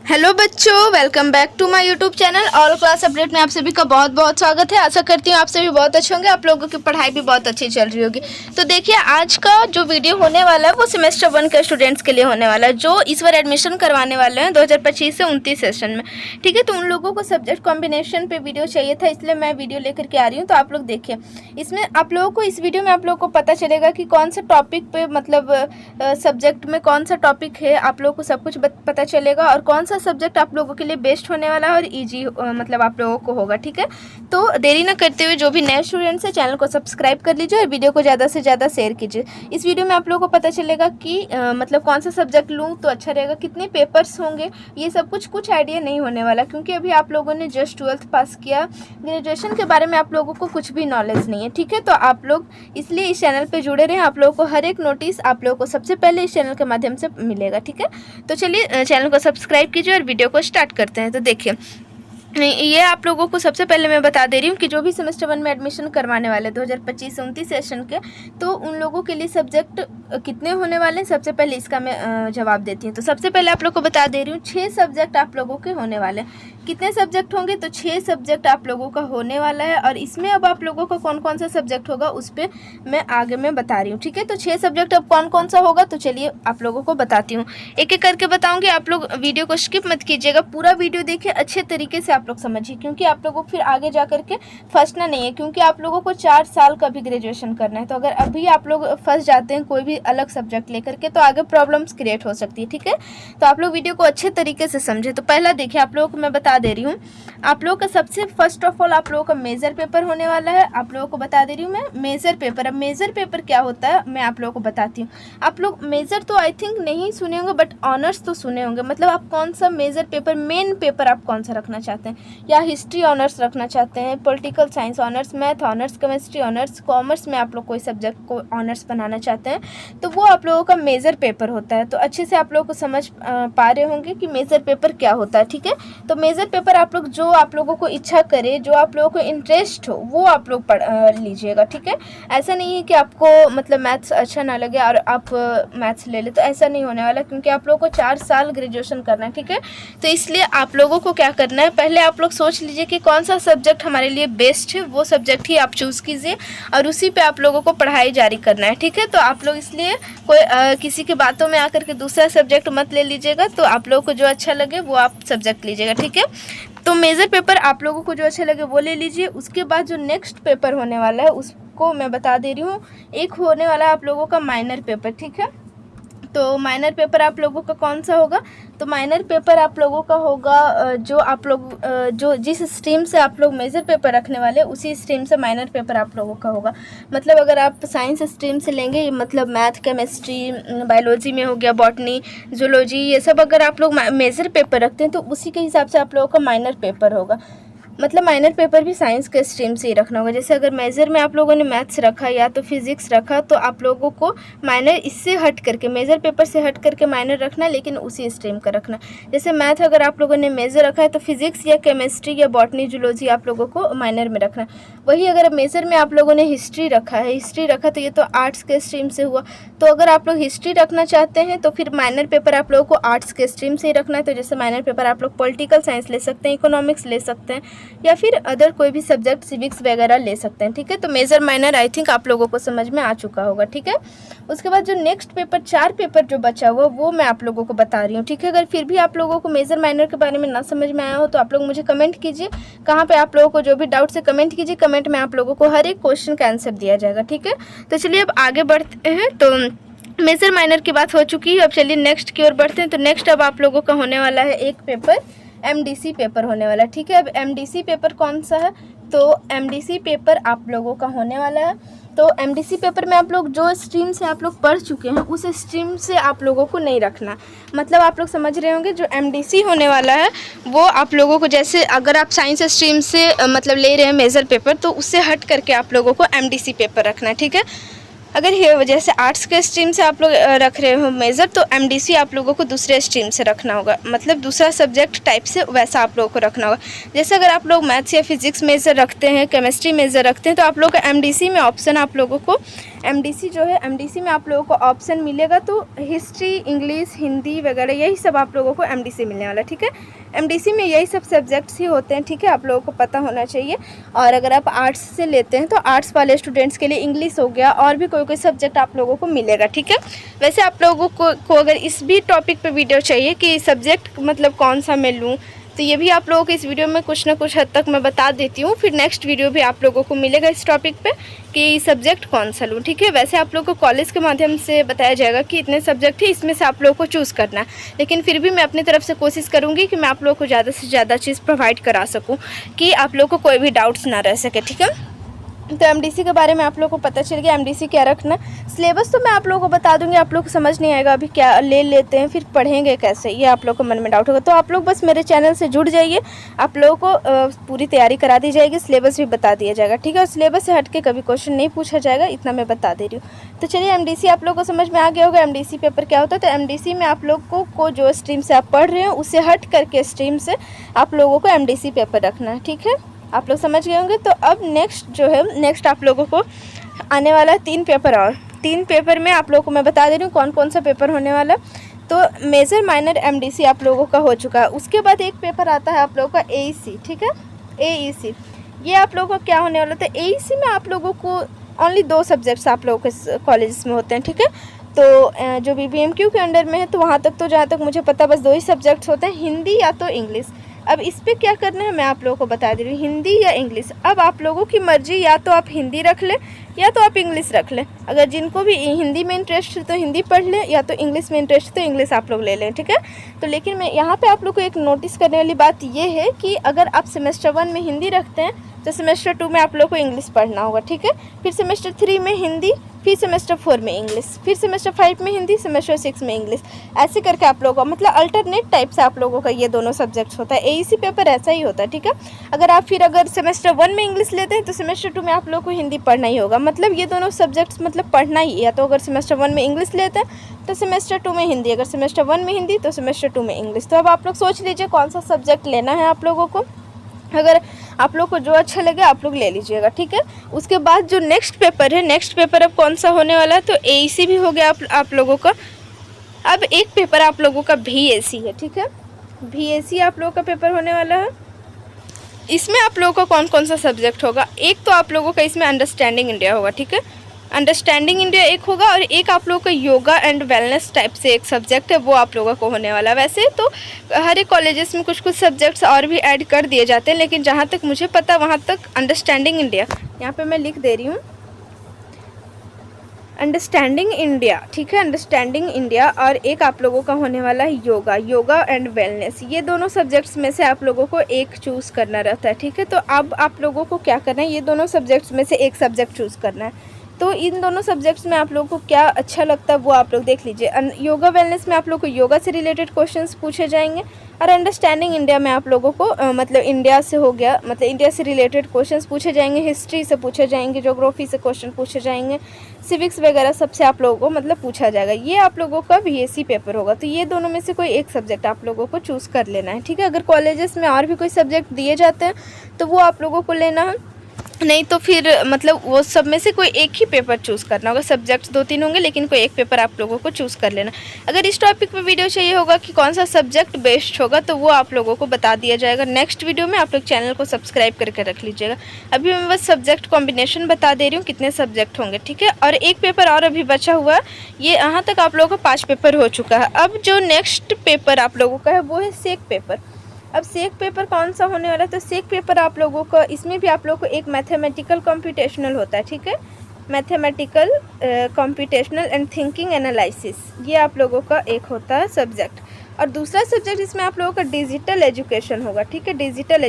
Hello बच्चों, welcome back to my YouTube channel. All class update में आप सभी का बहुत बहुत स्वागत है। आशा करती हूँ आप सभी बहुत अच्छे होंगे, आप लोगों की पढ़ाई भी बहुत अच्छी चल रही होगी। तो देखिए, आज का जो वीडियो होने वाला है वो सेमेस्टर 1 के स्टूडेंट्स के लिए होने वाला है, जो इस बार एडमिशन करवाने वाले हैं 2025 से 29 सेशन में। ठीक है, तो उन लोगों को सब्जेक्ट कॉम्बिनेशन पे वीडियो चाहिए था, इसलिए मैं वीडियो लेकर के आ रही हूँ। तो आप लोग देखिए, इसमें आप लोगों को इस वीडियो में आप लोगों को पता चलेगा कि कौन सा टॉपिक पे मतलब सब्जेक्ट में कौन सा टॉपिक है, आप लोगों को सब कुछ पता चलेगा और कौन सा सब्जेक्ट आप लोगों के लिए बेस्ट होने वाला है और इजी मतलब आप लोगों को होगा। ठीक है, तो देरी ना करते हुए जो भी नए स्टूडेंट्स हैं चैनल को सब्सक्राइब कर लीजिए और वीडियो को ज़्यादा से ज़्यादा शेयर कीजिए। इस वीडियो में आप लोगों को पता चलेगा कि मतलब कौन सा सब्जेक्ट लूँ तो अच्छा रहेगा, कितने पेपर्स होंगे, ये सब कुछ आइडिया नहीं होने वाला, क्योंकि अभी आप लोगों ने जस्ट 12th पास किया। ग्रेजुएशन के बारे में आप लोगों को कुछ भी नॉलेज नहीं है। ठीक है, तो आप लोग इसलिए इस चैनल पर जुड़े रहें, आप लोगों को हर एक नोटिस आप लोगों को सबसे पहले इस चैनल के माध्यम से मिलेगा। ठीक है, तो चलिए चैनल को सब्सक्राइब कीजिए और वीडियो को स्टार्ट करते हैं। तो देखिए, ये आप लोगों को सबसे पहले मैं बता दे रही हूँ कि जो भी सेमेस्टर 1 में एडमिशन करवाने वाले 2025 से 29 सेशन के, तो उन लोगों के लिए सब्जेक्ट कितने होने वाले हैं, सबसे पहले इसका मैं जवाब देती हूँ। तो सबसे पहले आप लोगों को बता दे रही हूँ 6 सब्जेक्ट आप लोगों के होने वाले हैं। कितने सब्जेक्ट होंगे, तो 6 सब्जेक्ट आप लोगों का होने वाला है। और इसमें अब आप लोगों का कौन कौन सा सब्जेक्ट होगा उस पर मैं आगे में बता रही हूँ। ठीक है, तो 6 सब्जेक्ट अब कौन कौन सा होगा, तो चलिए आप लोगों को बताती हूँ, एक एक करके बताऊँगी। आप लोग वीडियो को स्किप मत कीजिएगा, पूरा वीडियो देखिए, अच्छे तरीके से आप लोग समझिए, क्योंकि आप लोगों को फिर आगे जा करके फंसना नहीं है, क्योंकि आप लोगों को 4 साल का भी ग्रेजुएशन करना है। तो अगर अभी आप लोग फंस जाते हैं कोई भी अलग सब्जेक्ट लेकर के, तो आगे प्रॉब्लम्स क्रिएट हो सकती है। ठीक है, तो आप लोग वीडियो को अच्छे तरीके से समझे। तो पहला देखिए, आप लोगों को मैं बता दे रही हूँ, आप लोगों का सबसे फर्स्ट ऑफ ऑल आप लोगों का मेजर पेपर होने वाला है। आप लोगों को बता दे रही हूँ मैं मेजर पेपर। अब मेजर पेपर क्या होता है मैं आप लोगों को बताती हूँ। आप लोग मेजर तो आई थिंक नहीं सुने होंगे, बट ऑनर्स तो सुने होंगे। मतलब आप कौन सा मेजर पेपर, मेन पेपर आप कौन सा रखना चाहते हैं, या हिस्ट्री ऑनर्स रखना चाहते हैं, political science honours, math honours, chemistry honours, commerce में आप लोग कोई सब्जेक्ट को ऑनर्स बनाना चाहते हैं, तो वो आप लोगों का मेजर पेपर होता है। तो अच्छे से आप लोगों को समझ पा रहे होंगे कि मेजर पेपर क्या होता है। ठीक है, तो मेजर पेपर आप लोग जो आप लोगों को इच्छा करे, जो आप लोगों को इंटरेस्ट हो, वो आप लोग पढ़ लीजिएगा। ठीक है, ऐसा नहीं है कि आपको मतलब मैथ्स अच्छा ना लगे और आप मैथ्स ले ले, तो ऐसा नहीं होने वाला, क्योंकि आप लोगों को 4 साल ग्रेजुएशन करना है। ठीक है, तो इसलिए आप लोगों को क्या करना है, पहले आप लोग सोच लीजिए कि कौन सा सब्जेक्ट हमारे लिए बेस्ट है, वो सब्जेक्ट ही आप चूज़ कीजिए और उसी पे आप लोगों को पढ़ाई जारी करना है। ठीक है, तो आप लोग इसलिए कोई किसी के बातों में आकर के दूसरा सब्जेक्ट मत ले लीजिएगा, तो आप लोगों को जो अच्छा लगे वो आप सब्जेक्ट लीजिएगा। ठीक है, तो मेजर पेपर आप लोगों को जो अच्छा लगे वो ले लीजिए। उसके बाद जो नेक्स्ट पेपर होने वाला है उसको मैं बता दे रही हूँ, एक होने वाला है आप लोगों का माइनर पेपर। ठीक है, तो माइनर पेपर आप लोगों का कौन सा होगा, तो माइनर पेपर आप लोगों का होगा जो आप लोग जो जिस स्ट्रीम से आप लोग मेजर पेपर रखने वाले उसी स्ट्रीम से माइनर पेपर आप लोगों का होगा। मतलब अगर आप साइंस स्ट्रीम से लेंगे, मतलब मैथ, केमिस्ट्री, बायोलॉजी में हो गया, बॉटनी, जूलॉजी, ये सब अगर आप लोग मेजर पेपर रखते हैं तो उसी के हिसाब से आप लोगों का माइनर पेपर होगा। मतलब माइनर पेपर भी साइंस के स्ट्रीम से ही रखना होगा। जैसे अगर मेजर में आप लोगों ने मैथ्स रखा या तो फिजिक्स रखा, तो आप लोगों को माइनर इससे हट करके, मेजर पेपर से हट करके माइनर रखना, लेकिन उसी स्ट्रीम का रखना। जैसे मैथ अगर आप लोगों ने मेजर रखा है तो फिजिक्स या केमिस्ट्री या बॉटनी, जूलॉजी आप लोगों को माइनर में रखना। वही अगर मेजर में आप लोगों ने हिस्ट्री रखा है, हिस्ट्री रखा तो ये तो आर्ट्स के स्ट्रीम से हुआ, तो अगर आप लोग हिस्ट्री रखना चाहते हैं तो फिर माइनर पेपर आप लोगों को आर्ट्स के स्ट्रीम से ही रखना है। तो जैसे माइनर पेपर आप लोग पॉलिटिकल साइंस ले सकते हैं, इकोनॉमिक्स ले सकते हैं, या फिर अदर कोई भी सब्जेक्ट सिविक्स वगैरह ले सकते हैं। ठीक है, तो मेजर माइनर आई थिंक आप लोगों को समझ में आ चुका होगा। ठीक है, उसके बाद जो नेक्स्ट पेपर 4 पेपर जो बचा हुआ वो मैं आप लोगों को बता रही हूँ। ठीक है, अगर फिर भी आप लोगों को मेजर माइनर के बारे में ना समझ में आया हो तो आप लोग मुझे कमेंट कीजिए, कहाँ पे आप लोगों को जो भी डाउट्स है कमेंट कीजिए, कमेंट में आप लोगों को हर एक क्वेश्चन का आंसर दिया जाएगा। ठीक है, तो चलिए अब आगे बढ़ते हैं। तो मेजर माइनर की बात हो चुकी है, अब चलिए नेक्स्ट की ओर बढ़ते हैं। तो नेक्स्ट अब आप लोगों का होने वाला है एक पेपर, एमडीसी पेपर होने वाला है। ठीक है, अब एमडीसी पेपर कौन सा है, तो एमडीसी पेपर आप लोगों का होने वाला है। तो एमडीसी पेपर में आप लोग जो स्ट्रीम से आप लोग पढ़ चुके हैं उस स्ट्रीम से आप लोगों को नहीं रखना। मतलब आप लोग समझ रहे होंगे, जो एमडीसी होने वाला है वो आप लोगों को, जैसे अगर आप साइंस स्ट्रीम से मतलब ले रहे हैं मेजर पेपर, तो उससे हट करके आप लोगों को एमडीसी पेपर रखना है। ठीक है, अगर जैसे आर्ट्स के स्ट्रीम से आप लोग रख रहे हो मेजर, तो एमडीसी आप लोगों को दूसरे स्ट्रीम से रखना होगा, मतलब दूसरा सब्जेक्ट टाइप से वैसा आप लोगों को रखना होगा। जैसे अगर आप लोग मैथ्स या फिजिक्स मेजर रखते हैं, केमिस्ट्री मेजर रखते हैं, तो आप लोग का एमडीसी में ऑप्शन आप लोगों को एमडीसी जो है, एमडीसी में आप लोगों को ऑप्शन मिलेगा तो हिस्ट्री, इंग्लिश, हिंदी वगैरह यही सब आप लोगों को एमडीसी मिलने वाला, ठीक है। एमडीसी में यही सब सब्जेक्ट्स ही होते हैं, ठीक है, आप लोगों को पता होना चाहिए। और अगर आप आर्ट्स से लेते हैं तो आर्ट्स वाले स्टूडेंट्स के लिए इंग्लिश हो गया और भी कोई कोई सब्जेक्ट आप लोगों को मिलेगा, ठीक है। वैसे आप लोगों को अगर इस भी टॉपिक पे वीडियो चाहिए कि सब्जेक्ट मतलब कौन सा मैं लूँ, तो ये भी आप लोगों को इस वीडियो में कुछ ना कुछ हद तक मैं बता देती हूँ। फिर नेक्स्ट वीडियो भी आप लोगों को मिलेगा इस टॉपिक पे कि सब्जेक्ट कौन सा लूँ, ठीक है। वैसे आप लोगों को कॉलेज के माध्यम से बताया जाएगा कि इतने सब्जेक्ट है, इसमें से आप लोगों को चूज़ करना है, लेकिन फिर भी मैं अपनी तरफ से कोशिश करूँगी कि मैं आप लोगों को ज़्यादा से ज़्यादा चीज़ प्रोवाइड करा सकूँ कि आप लोगों को कोई भी डाउट्स ना रह सके, ठीक है। तो एमडीसी के बारे में आप लोगों को पता चल गया, एमडीसी क्या रखना। सिलेबस तो मैं आप लोगों को बता दूंगी, आप लोग को समझ नहीं आएगा अभी क्या ले लेते हैं फिर पढ़ेंगे कैसे, ये आप लोग को मन में डाउट होगा। तो आप लोग बस मेरे चैनल से जुड़ जाइए, आप लोगों को पूरी तैयारी करा दी जाएगी, सिलेबस भी बता दिया जाएगा, ठीक है। और सिलेबस से हट के कभी क्वेश्चन नहीं पूछा जाएगा, इतना मैं बता दे रही हूँ। तो चलिए, एमडीसी आप लोग को समझ में आ गया होगा एमडीसी पेपर क्या होता है। तो एमडीसी में आप लोग को जो स्ट्रीम से आप पढ़ रहे हो उससे हट करके स्ट्रीम से आप लोगों को एमडीसी पेपर रखना है, ठीक है। आप लोग समझ गए होंगे। तो अब नेक्स्ट जो है, नेक्स्ट आप लोगों को आने वाला 3 पेपर, और 3 पेपर में आप लोगों को मैं बता दे रही हूँ कौन कौन सा पेपर होने वाला। तो मेजर माइनर एमडीसी आप लोगों का हो चुका है। उसके बाद एक पेपर आता है आप लोगों का एईसी, ठीक है, एईसी। ये आप लोगों का क्या होने वाला था, एईसी में आप लोगों को ओनली 2 सब्जेक्ट्स आप लोगों के कॉलेज में होते हैं, ठीक है। तो जो बीबीएमक्यू के अंडर में है तो वहाँ तक तो जहाँ तक मुझे पता बस 2 ही सब्जेक्ट्स होते हैं, हिंदी या तो इंग्लिश। अब इस पर क्या करना है मैं आप लोगों को बता दे रही हूँ, हिंदी या इंग्लिश। अब आप लोगों की मर्जी, या तो आप हिंदी रख लें या तो आप इंग्लिश रख लें। अगर जिनको भी हिंदी में इंटरेस्ट है तो हिंदी पढ़ लें, या तो इंग्लिश में इंटरेस्ट है तो इंग्लिश आप लोग ले लें, ठीक है। तो लेकिन मैं यहाँ पे आप लोग को एक नोटिस करने वाली बात ये है कि अगर आप सेमेस्टर 1 में हिंदी रखते हैं तो सेमेस्टर 2 में आप लोग को इंग्लिश पढ़ना होगा, ठीक है। फिर सेमेस्टर 3 में हिंदी, फिर सेमेस्टर 4 में इंग्लिश, फिर सेमेस्टर 5 में हिंदी, सेमेस्टर 6 में इंग्लिश, ऐसे करके आप लोगों का मतलब अल्टरनेट टाइप से आप लोगों का ये दोनों सब्जेक्ट्स होता है। एईसी पेपर ऐसा ही होता है, ठीक है। अगर सेमेस्टर 1 में इंग्लिश लेते हैं तो सेमेस्टर 2 में आप लोग को हिंदी पढ़ना ही होगा, मतलब ये दोनों सब्जेक्ट्स मतलब पढ़ना ही। या तो अगर सेमेस्टर 1 में इंग्लिश लेते हैं तो सेमेस्टर 2 में हिंदी, अगर सेमेस्टर 1 में हिंदी तो सेमेस्टर 2 में इंग्लिश। तो अब आप लोग सोच लीजिए कौन सा सब्जेक्ट लेना है आप लोगों को, अगर आप लोग को जो अच्छा लगे आप लोग ले लीजिएगा, ठीक है। उसके बाद जो नेक्स्ट पेपर है, नेक्स्ट पेपर अब कौन सा होने वाला है, तो एईसी भी हो गया आप लोगों का। अब एक पेपर आप लोगों का VAC है, ठीक है, VAC आप लोगों का पेपर होने वाला है। इसमें आप लोगों का कौन कौन सा सब्जेक्ट होगा, एक तो आप लोगों का इसमें अंडरस्टैंडिंग इंडिया होगा, ठीक है, अंडरस्टैंडिंग इंडिया एक होगा, और एक आप लोगों का योगा एंड वेलनेस टाइप से एक सब्जेक्ट है, वो आप लोगों को होने वाला है। वैसे तो हर एक कॉलेजेस में कुछ कुछ सब्जेक्ट्स और भी ऐड कर दिए जाते हैं, लेकिन जहाँ तक मुझे पता वहाँ तक अंडरस्टैंडिंग इंडिया, यहाँ पे मैं लिख दे रही हूँ अंडरस्टैंडिंग इंडिया, ठीक है, अंडरस्टैंडिंग इंडिया। और एक आप लोगों का होने वाला है योगा एंड वेलनेस। ये दोनों सब्जेक्ट्स में से आप लोगों को एक चूज़ करना रहता है, ठीक है। तो अब आप लोगों को क्या करना है, ये दोनों सब्जेक्ट्स में से एक सब्जेक्ट चूज़ करना है। तो इन दोनों सब्जेक्ट्स में आप लोगों को क्या अच्छा लगता है वो आप लोग देख लीजिए। योगा वेलनेस में आप लोग को योगा से रिलेटेड क्वेश्चंस पूछे जाएंगे, और अंडरस्टैंडिंग इंडिया में आप लोगों को मतलब इंडिया से हो गया, मतलब इंडिया से रिलेटेड क्वेश्चंस पूछे जाएंगे, हिस्ट्री से पूछे जाएंगे, ज्योग्राफी से क्वेश्चन पूछे जाएंगे, सिविक्स वगैरह सबसे आप लोगों को मतलब पूछा जाएगा। ये आप लोगों का VAC पेपर होगा। तो ये दोनों में से कोई एक सब्जेक्ट आप लोगों को चूज़ कर लेना है, ठीक है। अगर कॉलेजेस में और भी कोई सब्जेक्ट दिए जाते हैं तो वो आप लोगों को लेना है, नहीं तो फिर मतलब वो सब में से कोई एक ही पेपर चूज़ करना होगा। सब्जेक्ट्स 2-3 होंगे, लेकिन कोई एक पेपर आप लोगों को चूज़ कर लेना। अगर इस टॉपिक पे वीडियो चाहिए होगा कि कौन सा सब्जेक्ट बेस्ट होगा तो वो आप लोगों को बता दिया जाएगा नेक्स्ट वीडियो में। आप लोग चैनल को सब्सक्राइब करके रख लीजिएगा। अभी मैं बस सब्जेक्ट कॉम्बिनेशन बता दे रही हूँ कितने सब्जेक्ट होंगे, ठीक है। और एक पेपर और अभी बचा हुआ है, ये यहाँ तक आप लोगों का 5 पेपर हो चुका है। अब जो नेक्स्ट पेपर आप लोगों का है वो है सेक पेपर। अब सेक पेपर कौन सा होने वाला है, तो सेक पेपर आप लोगों को, इसमें भी आप लोगों को एक मैथमेटिकल कंप्यूटेशनल होता है, ठीक है, mathematical computational and thinking analysis, ये आप लोगों का एक होता है सब्जेक्ट। और दूसरा सब्जेक्ट इसमें आप लोगों का डिजिटल एजुकेशन होगा, ठीक है, डिजिटल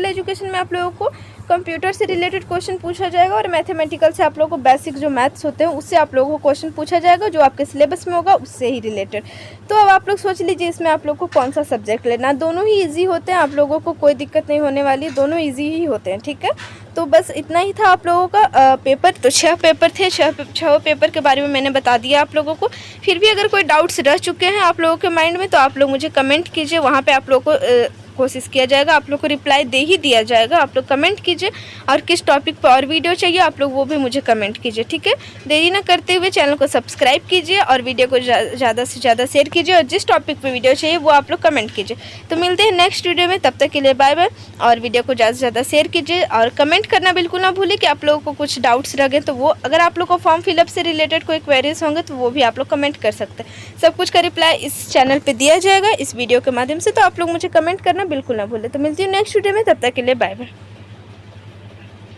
एजुकेशन में आप लोगों को कंप्यूटर से रिलेटेड क्वेश्चन पूछा जाएगा, और मैथमेटिकल से आप लोगों को बेसिक जो मैथ्स होते हैं उससे आप लोगों को क्वेश्चन पूछा जाएगा, जो आपके सिलेबस में होगा उससे ही रिलेटेड। तो अब आप लोग सोच लीजिए इसमें आप लोग को कौन सा सब्जेक्ट लेना। दोनों ही ईजी होते हैं, आप लोगों को कोई दिक्कत नहीं होने वाली, दोनों ईजी ही होते हैं, ठीक है। तो बस इतना ही था आप लोगों का पेपर। तो 6 पेपर थे, 6 पेपर के बारे में मैंने बता दिया आप लोगों को। फिर भी अगर कोई डाउट्स रह चुके हैं आप लोगों के माइंड में तो आप लोग मुझे कमेंट कीजिए, वहाँ पे आप लोगों को कोशिश किया जाएगा, आप लोग को रिप्लाई दे ही दिया जाएगा। आप लोग कमेंट कीजिए और किस टॉपिक पर और वीडियो चाहिए आप लोग वो भी मुझे कमेंट कीजिए, ठीक है। देरी ना करते हुए चैनल को सब्सक्राइब कीजिए और वीडियो को ज़्यादा से ज़्यादा शेयर कीजिए और जिस टॉपिक पर वीडियो चाहिए वो आप लोग कमेंट कीजिए। तो मिलते हैं नेक्स्ट वीडियो में, तब तक के लिए बाय बाय। और वीडियो को ज़्यादा से ज़्यादा शेयर कीजिए और कमेंट करना बिल्कुल ना भूलिए कि आप लोगों को कुछ डाउट्स लगे तो वो, अगर आप लोग को फॉर्म फिलअप से रिलेटेड कोई क्वेरीज होंगे तो वो भी आप लोग कमेंट कर सकते हैं। सब कुछ का रिप्लाई इस चैनल पे दिया जाएगा इस वीडियो के माध्यम से, तो आप लोग मुझे कमेंट करना बिल्कुल ना भूलें। तो मिलती हूँ नेक्स्ट वीडियो में, तब तक के लिए बाय बाय।